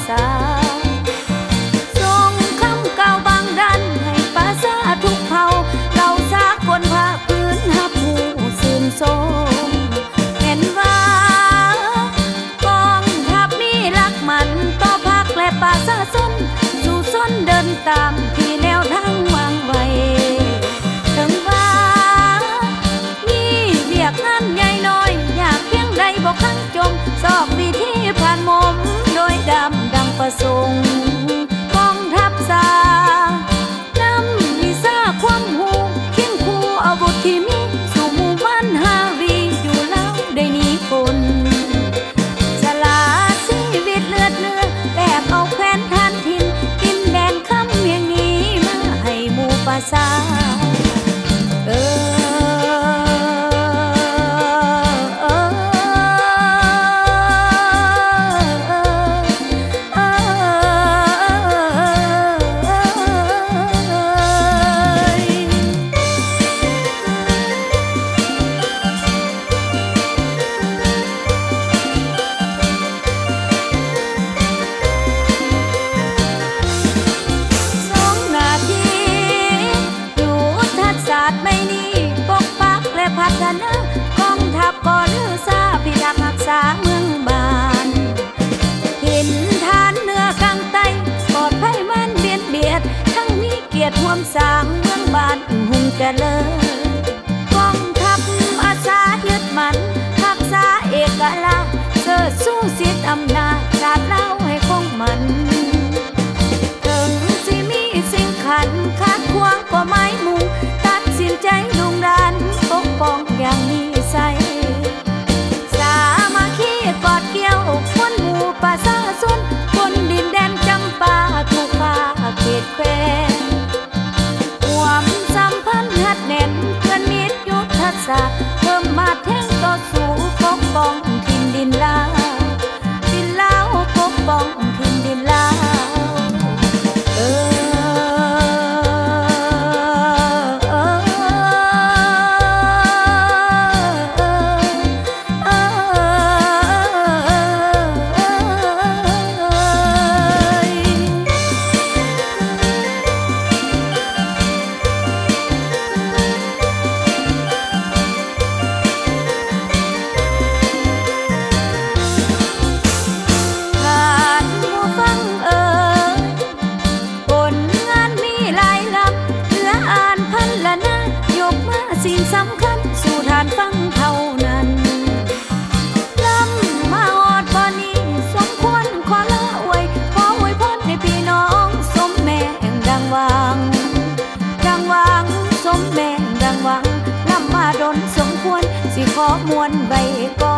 ษาส่งคำเก่าบางดันให้ภาษาทุกเผ่าเราสากลภาคพื้นหับผู้สื่นทรงเห็นว่ากองทัพมีหลักมันต่อภาคและประชาชนสู่ส้นเดินตามที่แนวทางวางไว้ถึงว่ามีเรียกงานใหญ่น้อยอยากเพียงใดบอกข้างจมสอบวิธีผ่านมมโดยดำดังประสงค์กองทัพสานำวิชาความหูเคียงคู่อาวุธที่มีสู่หมู่บ้านฮาวีอยู่แล้วได้หนีคนสละชีวิตเลือดเนื้อแลกเอาแคว้นทานทินกินแดนคำเมียงนี้มาให้หมู่ประสาพัฒนากองทัพก่อลือซาพิทักษ์รักษาเมืองบ้านหินฐานเหนือกลางใต้ปลอดภัยมันเบียดทั้งมีเกียรติร่วมสร้างเมืองบ้านหุ่งเจริญกองทัพอาสายึดมันรักษาเอกลักษณ์เชิดสู้สิทธิอำนาจชาติเล่าให้คงมันถึงสิมีสิ่งขัดขวางก็ไม่มุ่งตัดสินใจดุดันปกป้องอย่างมีใสสามัคคีกอดเกี่ยวคนหมู่ประชาชนคนดินแดนจำปาทุกภาคเขตแคว้นความสัมพันธ์หัดแน่นเพื่อนมิตรยุทธศาสตร์เพิ่มมาแท่งต่อสู้ปกป้องถิ่นดินลาวปกป้องถิ่นดินลาวสิ่งสำคัญสู่ฐานฟังเท่านั้นล้ำมาอดบ่นี้สมควรขอละอวยขออวยพรให้พี่น้องสมแม่งดังวังสมแม่งดังวังล้ำมาดนสมควรสิขอมวลใบก่อ